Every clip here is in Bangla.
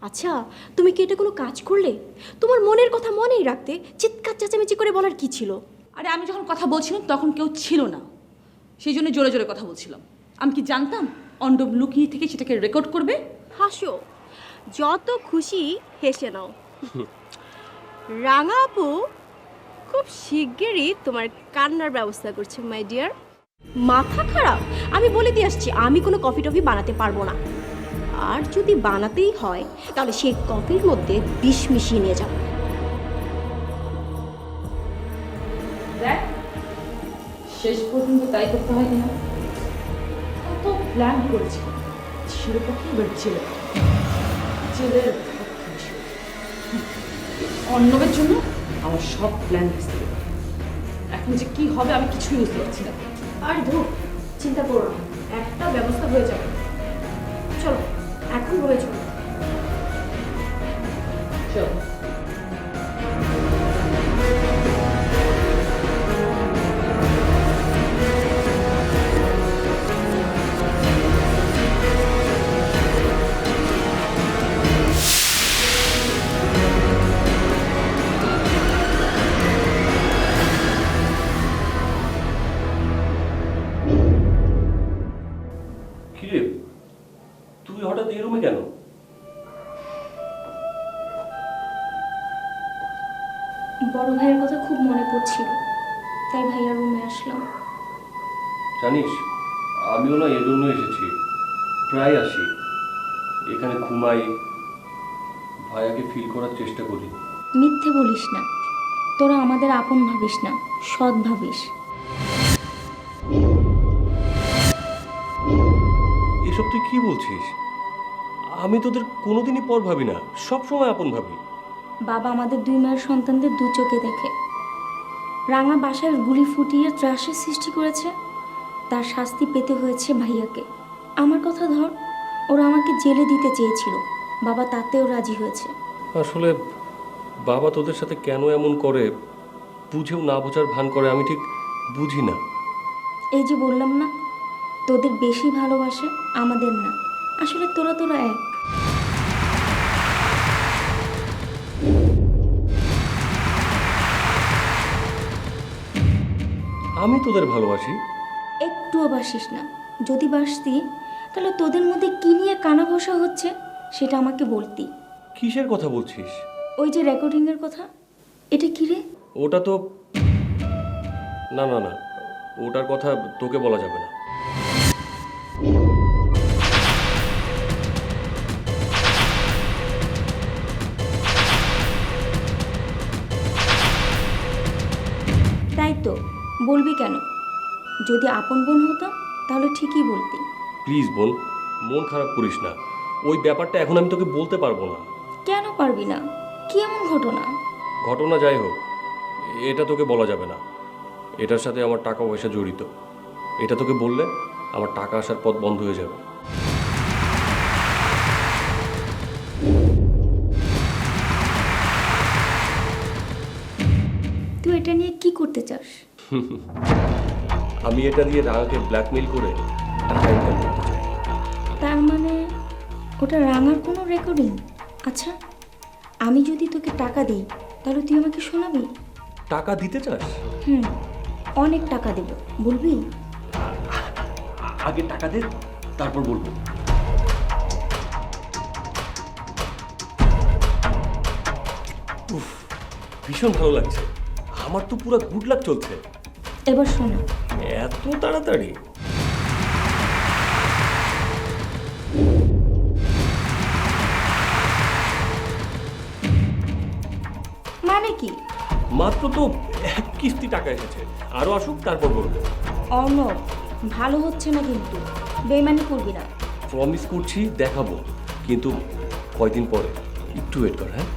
আচ্ছা, তুমি কি এটা কোনো কাজ করলে? তোমার মনের কথা মনেই রাখতে চিৎকার চেঁচামেচি করে বলার কি ছিল? আরে আমি যখন কথা বলছিলাম তখন কেউ ছিল না, সেই জন্য জোরে জোরে কথা বলছিলাম। আমি কি জানতাম অন্ডব লুকিয়ে থেকে সেটাকে রেকর্ড করবে? হাসো, যত খুশি হেসে নাও। রাঙা আপু খুব শিগগিরই তোমার কান্নার ব্যবস্থা করছে মাই ডিয়ার। মাথা খারাপ? আমি বলে দিয়ে আসছি আমি কোনো কফি টফি বানাতে পারবো না। আর যদি বানাতেই হয় তাহলে সেই কফির মধ্যে বিষ মিশিয়ে নিয়ে যাও। দেখ শেষ পর্যন্ত তাই করতে হয় কিনা। কত প্ল্যান করেছিল, শিরোপাকে এবার জেলে জেলের অন্নবের জন্য আমার সব প্ল্যান ভেস্তে গেল। এখন যে কি হবে আমি কিছুই বুঝতে পারছি না। আর ধুর, চিন্তা করো না, একটা ব্যবস্থা হয়ে যাবে। চলো এখন রয়ে চলো। চল। কিরে, তুই হঠাৎ এই রুমে কেন? বড় ভাইয়ের কথা খুব মনে পড়ছিল, তাই ভাইয়ার রুমে আসলাম। জানিস, আমিও না এই জন্য এসেছি, প্রায় আসি এখানে, ঘুমাই, ভাইয়াকে ফিল করার চেষ্টা করি। মিথ্যে বলিস না, তোরা আমাদের আপন ভাবিস না, সৎ ভাবিস। এসব তুই কি বলছিস? আমি তোদের কোনোদিনই পর ভাবি না, সব সময় আপন ভাবি। বাবা আমাদের দুই মায়ের সন্তানদের দু চোখে দেখে। রাঙা বাসায় গুলি ফুটিয়ে ত্রাসের সৃষ্টি করেছে, তার শাস্তি পেতে হয়েছে ভাইয়াকে। আমার কথা ধর, ওরা আমাকে জেলে দিতে চেয়েছিল, বাবা তাতেও রাজি হয়েছে। আসলে বাবা তোদের সাথে কেন এমন করে, বুঝেও না বোঝার ভান করে, আমি ঠিক বুঝি না। এই যে বললাম না, তোদের বেশি ভালোবাসে, আমাদের না। আসলে তোরা তোরা এক। আমি তোদের ভালোবাসি। একটুও বাসিস না। যদি বাসতি তাহলে তোদের মধ্যে কি নিয়ে কানা ঘষা হচ্ছে সেটা আমাকে বলতি। কিসের কথা বলছিস? ওই যে রেকর্ডিংয়ের কথা, এটা কি রে? ওটা তো না না না, ওটার কথা তোকে বলা যাবে না। তাই তো, বলবি কেন? যদি আপন বোন হতো তাহলে ঠিকই বলতি। প্লিজ বোন, মন খারাপ করিস না, ওই ব্যাপারটা এখন আমি তোকে বলতে পারবো না। কেন পারবি না? কি এমন ঘটনা? ঘটনা যাই হোক, এটা তোকে বলা যাবে না। এটার সাথে আমার টাকা পয়সা জড়িত। এটা তোকে বললে আমার টাকা আসার পথ বন্ধ হয়ে যাবে। তুই এটা নিয়ে কি করতে চাস? আমি এটা দিয়ে রাঙাকে ব্ল্যাকমেইল করে টাকা ইনকাম করতে চাই। তার মানে ওটা রাঙার কোনো রেকর্ডিং? আচ্ছা, আমি যদি তোকে টাকা দিই তাহলে তুই আমাকে শোনাবি? টাকা দিতে চাস? হুম, অনেক টাকা দেব, বলবি? আগে টাকা দে, তারপর বলবো। উফ, ভীষণ ভালো লাগছে, আমার তো পুরো গুড লাক চলছে। এবার শোনা। এত তাড়াতাড়ি? মানে কি? মাত্র তো এক কিস্তি টাকা এসেছে, আরো আসুক তারপর বলবো। অর্ণব, ভালো হচ্ছে না কিন্তু, বেইমানি করবি না। প্রমিস করছি দেখাবো, কিন্তু কয়দিন পরে, একটু ওয়েট কর। হ্যাঁ,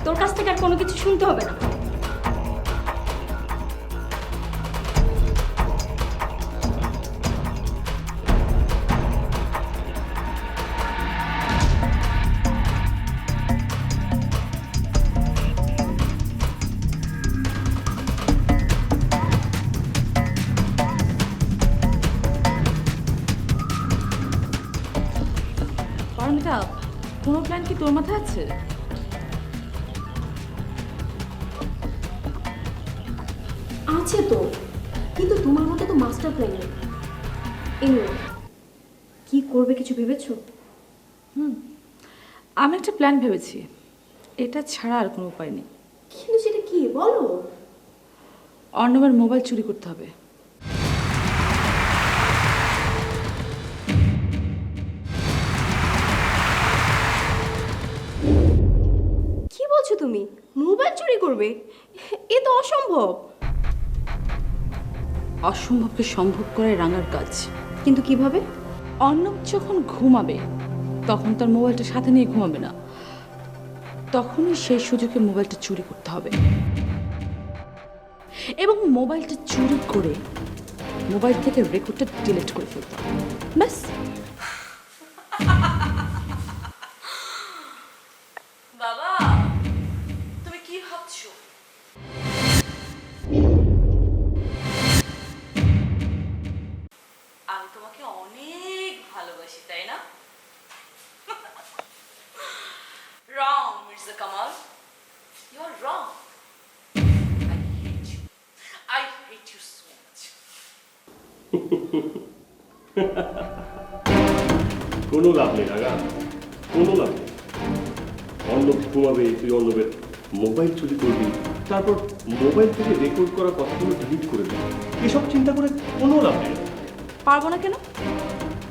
তোর কাছ থেকে আর কোনো কিছু শুনতে হবে না। প্ল্যান কি তোর মাথায় আছে? আছে তো, কিন্তু তোমার মতো তো মাস্টার প্ল্যান নেই। এনিওয়ে, কি করবে কিছু ভেবেছো? আমি একটা প্ল্যান ভেবেছি, এটা ছাড়া আর কোনো উপায় নেই। কিন্তু সেটা কি বলো? অর্ণবের মোবাইল চুরি করতে হবে। কি বলছো তুমি? মোবাইল চুরি করবে? এ তো অসম্ভব। অসম্ভবকে সম্ভব করাই রাঙার কাজ। কিন্তু কিভাবে? অর্ণব যখন ঘুমাবে তখন তার মোবাইলটা সাথে নিয়ে ঘুমাবে না, তখনই সেই সুযোগে মোবাইলটা চুরি করতে হবে এবং মোবাইলটা চুরি করে মোবাইল থেকে রেকর্ডটা ডিলিট করে ফেলতে হবে। ব্যাস। বাবা, তুমি কি ভাবছো? আমি তোমাকে অনেক ভালোবাসি, তাই না? Wrong, Mirza Kamal. You're wrong. I hate you. I hate you so much. কোনো লাভ নেই রাগা, কোনো লাভ নেই। অর্ণব ঘুমাবে, তুই অর্ণবের মোবাইল চুরি করবি, তারপর মোবাইল থেকে রেকর্ড করা কথাগুলো ডিলিট করে দিবি। এসব চিন্তা করে কোনো লাভ নেই। পারবো না কেন?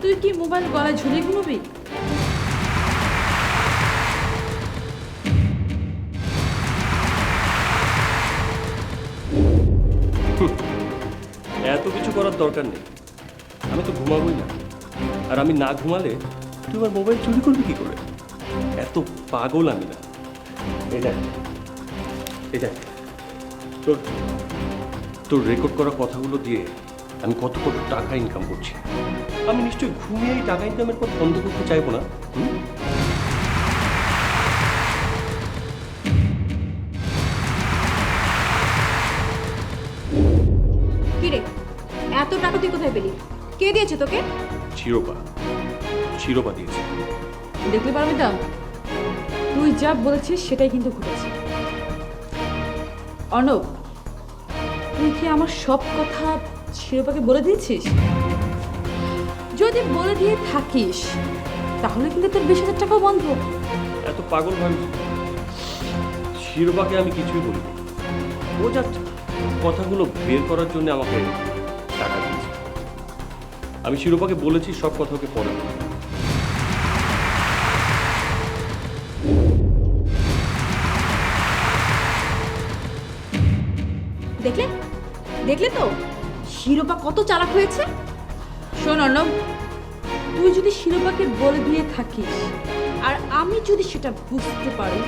তুই কি মোবাইল গলায় ঝুলিয়ে ঘুমাবি? এত কিছু করার দরকার নেই, আমি তো ঘুমাবোই না। আর আমি না ঘুমালে তুই আমার মোবাইল চুরি করবি কি করে? এত পাগল আমি না। এটা এটা তোর তোর রেকর্ড করা কথাগুলো দিয়ে আমি কত কত টাকা ইনকাম করছি। আমি নিশ্চয়ই ঘুমিয়ে এই টাকা ইনকামের পর বন্ধ করতে চাইবো না। কিরে, এত টাকা তুই কোথায় পেলি? কে দিয়েছে তোকে? চিরপা চিরপা দিয়েছে। দেখতে পারবি না, তুই যা বলেছিস সেটাই কিন্তু ঘটেছে। অর্ণব, তুই কি আমার সব কথা শিরোপাকে বলে দিয়েছিস? যদি বলে দিয়ে থাকিস তাহলে কিন্তু তোর 20,000 টাকাও বন্ধ। এত পাগল ভাবি, শিরোপাকে আমি কিছুই বলিনি। ও জাস্ট কথাগুলো বের করার জন্য আমাকে টাকা দিয়েছে। আমি শিরোপাকে বলেছি সব কথা ওকে পরে বলবো। দেখলে দেখলে তো শিরোপা কত চালাক হয়েছে। শোন অর্ণব, তুই যদি শিরোপাকে বলে দিয়ে থাকিস আর আমি যদি সেটা বুঝতে পারি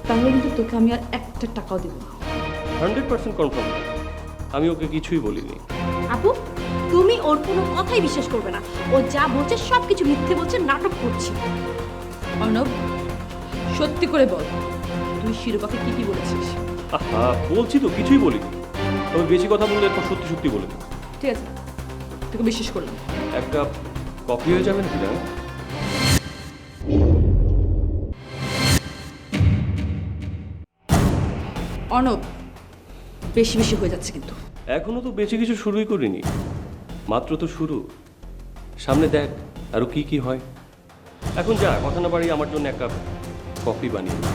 তাহলে কিন্তু তোকে আমি আর একটা টাকাও দেব না। 100% কনফার্ম। আমি ওকে কিছুই বলিনি। আপু, তুমি ওর কোনো কথাই বিশ্বাস করবে না। ও যা বলছে সব কিছু মিথ্যে বলছে, নাটক করছে। অর্ণব, সত্যি করে বল, তুই শিরোপাকে কি কি বলেছিস? আহা, বলছি তো কিছুই বলিনি। তবে বেশি কথা বললে এরপর সত্যি সত্যি বলে দিই। ঠিক আছে, তোকে বিশ্বাস করলাম। এক কাপ কফি হয়ে যাবে নাকি? না, অর্ণব, বেশি বেশি হয়ে যাচ্ছে কিন্তু। এখনো তো বেশি কিছু শুরুই করিনি, মাত্র তো শুরু। সামনে দেখ আরো কি কি হয়। এখন যা, কথা না বাড়িয়ে আমার জন্য এক কাপ কফি বানিয়ে দে।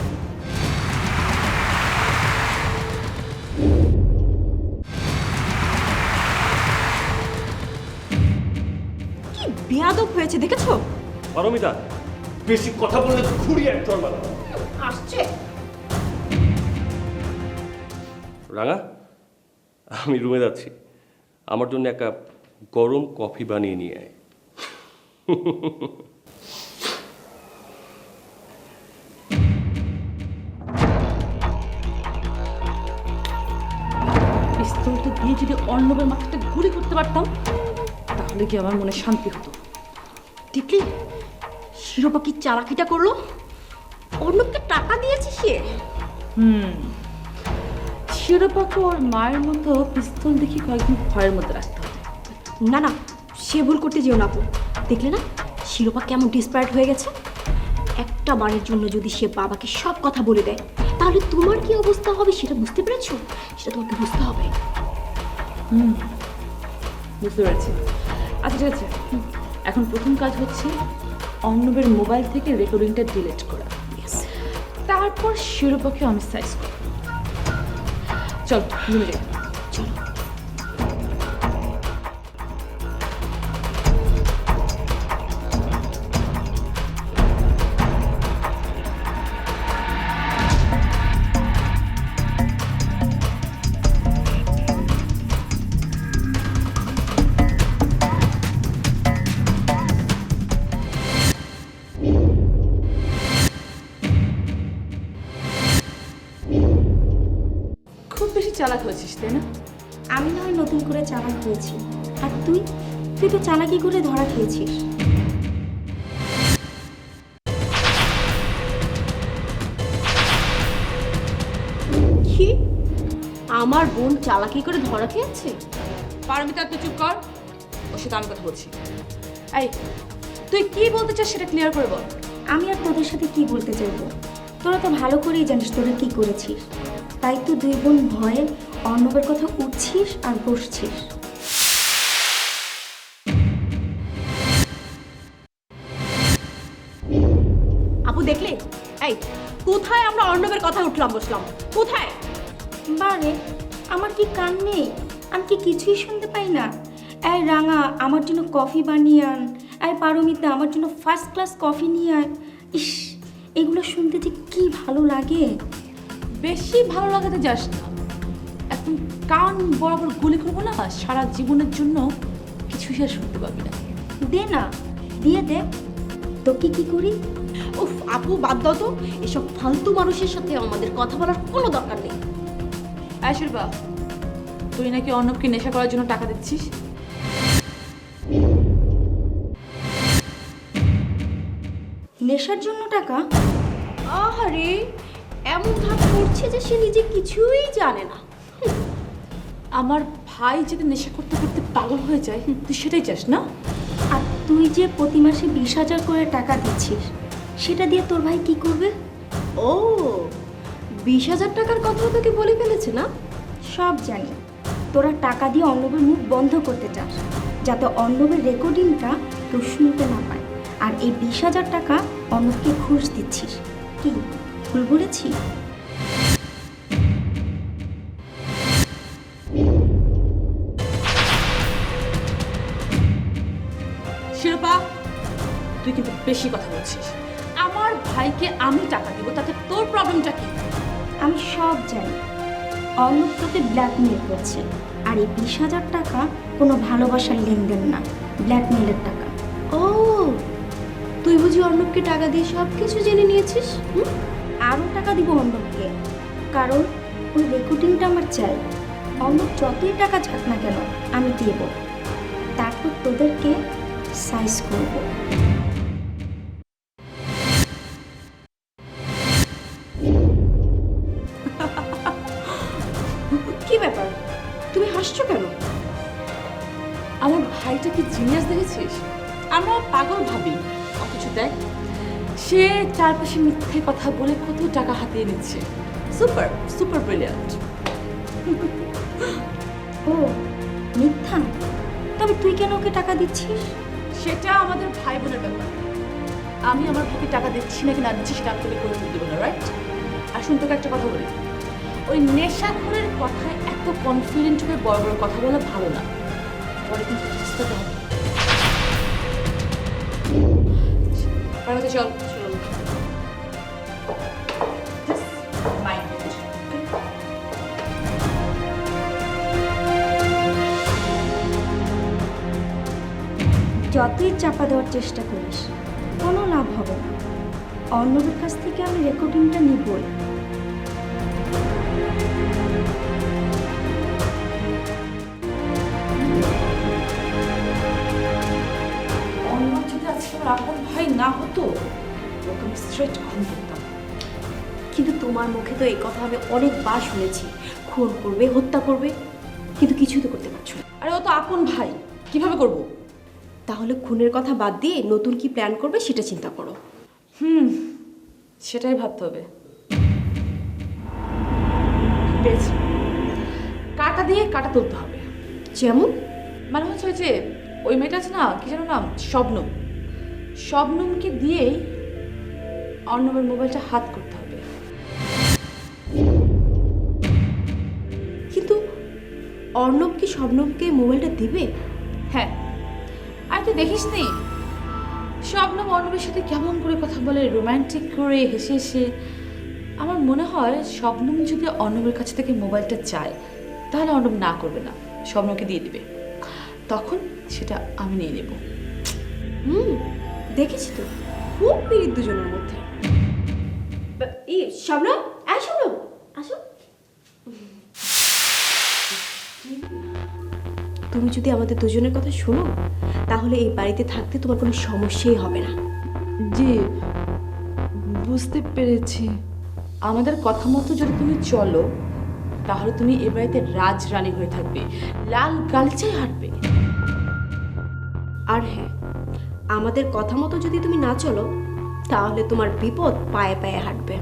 কি বেয়াদব হয়েছে দেখেছো? পারমিতা, বেশি কথা বললে ঘুরিয়ে একদম বানাবো। আসছে রাঙা, আমি রুমে যাচ্ছি, আমার জন্য এক কাপ গরম কফি বানিয়ে নিয়ে আয়। পিস্তলটা দিয়ে যদি অর্ণবের মাথাটা গুলি করতে পারতাম তাহলে কি আমার মনে শান্তি হতো। দেখলি শিরোপা কি চালাকিটা করলো? অর্ণবকে টাকা দিয়েছে সে। শিরোপাকে ওর মায়ের মতো পিস্তল দেখি কয়েকদিন ভয়ের মধ্যে রাখতে হবে। না না, সে ভুল করতে যেও না আপু। দেখলে না শিরোপা কেমন ডিসপায়ার্ড হয়ে গেছে? একটা বারের জন্য যদি সে বাবাকে সব কথা বলে দেয় তাহলে তোমার কি অবস্থা হবে সেটা বুঝতে পেরেছো? সেটা তোমাকে বুঝতে হবে। বুঝতে পারছি। আচ্ছা ঠিক আছে, এখন প্রথম কাজ হচ্ছে অর্ণবের মোবাইল থেকে রেকর্ডিংটা ডিলিট করা। তারপর শিরোপাকে আমি সাইজ করব। চল রুমে যাই। চলো। খুব বেশি চালাক হয়েছিস তাই না? আমি না হয় নতুন করে চালাক হয়েছি, আর তুই তুই তো চালাকি করে ধরা খেয়েছিস। কি? আমার বোন চালাকি করে ধরা খেয়েছে? পারমিতা তুই চুপ কর, ওর সাথে আমি কথা বলছি। এই তুই কি বলতে চাস সেটা ক্লিয়ার করে বল। আমি আর তোদের সাথে কি বলতে চাইবো? তোরা তো ভালো করেই জানিস তোরা কি করেছিস, তাই তো দুই বোন ভয়ে অর্ণবের কথা উঠছিস আর বসছিস। আপু দেখলে? এই কোথায় আমরা অর্ণবের কথা উঠলাম বসলাম? কোথায়? বারে আমার কি কান নেই? আমি কি কিছুই শুনতে পাই না? এই রাঙা আমার জন্য কফি বানিয়ে আন, এই পারমিতা আমার জন্য ফার্স্ট ক্লাস কফি নিয়ে আয়। ইস, এগুলো শুনতে যে কি ভালো লাগে। বেশি ভালো লাগাতে যাস না, এখন কান বরাবর গুলি করবো না, সারা জীবনের জন্য কিছুই আর শুনতে পাবি না। দে না, দিয়ে দে। তোকে কি করি? উফ আপু বাদ দাও তো, এসব ফালতু মানুষের সাথে আমাদের কথা বলার কোনো দরকার নেই। আশীর্বাদ, তুই নাকি অর্ণবকে নেশা করার জন্য টাকা দিচ্ছিস? নেশার জন্য টাকা? আহারে, এমন ভাব করছে যে সে নিজে কিছুই জানে না। আমার ভাই যদি নেশা করতে করতে পাগল হয়ে যায়, তুই সেটাই চাস না? আর তুই যে প্রতি মাসে 20,000 করে টাকা দিচ্ছিস, সেটা দিয়ে তোর ভাই কি করবে? ও, 20,000 টাকার কথা তোকে বলে ফেলেছে না? সব জানি। তোরা টাকা দিয়ে অর্ণবের মুখ বন্ধ করতে চাস, যাতে অর্ণবের রেকর্ডিংটা কেউ শুনতে না পায়। আর এই 20,000 টাকা অর্ণবকে ঘুষ দিচ্ছিস। কি ভুল বলেছি? শিল্পা, তুই কিন্তু বেশি কথা বলছিস। আমার ভাইকে আমি টাকা দিব, তাতে তোর প্রবলেমটা কি? আমি সব জানি। অর্ণব তোকে ব্ল্যাকমেল করছে, আর এই 20,000 টাকা কোনো ভালোবাসার লেনদেন না, ব্ল্যাকমেলের টাকা। ও, তুই বুঝি অর্ণবকে টাকা দিয়ে সব কিছু জেনে নিয়েছিস? আরও টাকা দিব অর্ণবকে, কারণ ওই রেকর্ডিংটা আমার চাই। অর্ণব যতই টাকা চাক না কেন আমি দেব, তারপর তোদেরকে সাইজ করব। কি ব্যাপার, তুমি হাসছো কেন? আমার ভাইটা কি জিনিয়াস দেখেছিস? আমরা পাগল ভাবি, অথচ দেখ সে চারপাশে মিথ্যে কথা বলে কত টাকা হাতিয়ে নিচ্ছে। Super super brilliant. ও মিথ্যা? তবে তুই কেন ওকে টাকা দিচ্ছিস? সেটা আমাদের ভাই বোনের ব্যাপার। আমি আমার ভাইকে টাকা দিচ্ছি নাকি না দিচ্ছি সেটা আপনাকে করে দেবো না, রাইট? আর শুন, তোকে একটা কথা বলি, ওই নেশাখোরের কথায় এত কনফিডেন্ট হয়ে বড় বড় কথা বলা ভালো না, পরে কিন্তু বুঝতে হবে। চল চল। যতই চাপা দেওয়ার চেষ্টা করিস কোনো লাভ হবে না। অর্ণবের কাছ থেকে আমি রেকর্ডিংটা নিবই। অর্ণব যদি আজকে আমার আপন ভাই না হতো, ওকে আমি স্ট্রেট খুন করতাম। কিন্তু তোমার মুখে তো এই কথা আমি অনেকবার শুনেছি, খুন করবে, হত্যা করবে, কিন্তু কিছুই তো করতে পারছো না। আরে ও তো আপন ভাই, কিভাবে করব? তাহলে খুনের কথা বাদ দিয়ে নতুন কি প্ল্যান করবে সেটা চিন্তা করো। সেটাই ভাবতে হবে। পেয়েছি, কাটা দিয়ে কাটা তুলতে হবে। যেমন? মানে হচ্ছে ওই যে ওই মেয়েটা আছে না, কি যেন নাম, শবনম। শবনমকে দিয়েই অর্ণবের মোবাইলটা হাত করতে হবে। কিন্তু অর্ণব কি শবনমকে মোবাইলটা দিবে? হ্যাঁ, আর তুই দেখিস নি শবনম অর্ণবের সাথে কেমন করে কথা বলে, রোমান্টিক করে হেসে হেসে। আমার মনে হয় শবনম যদি অর্ণবের কাছ থেকে মোবাইলটা চায় তাহলে অর্ণব না করবে না, শবনমকে দিয়ে দিবে। তখন সেটা আমি নিয়ে নেব। দেখেছি তো, খুব পিরিত দুজনের মধ্যে। শবনম, শবনম আসো। তুমি যদি আমাদের দুজনের কথা শোনো তাহলে এই বাড়িতে থাকতে তোমার কোনো সমস্যাই হবে না। জি, বুঝতে পেরেছি। আমাদের কথা মতো যদি তুমি চলো তাহলে তুমি এ বাড়িতে রাজরানী হয়ে থাকবে, লাল গালিচায় হাঁটবে। আর হ্যাঁ, আমাদের কথা মতো যদি তুমি না চলো তাহলে তোমার বিপদ পায়ে পায়ে হাঁটবে।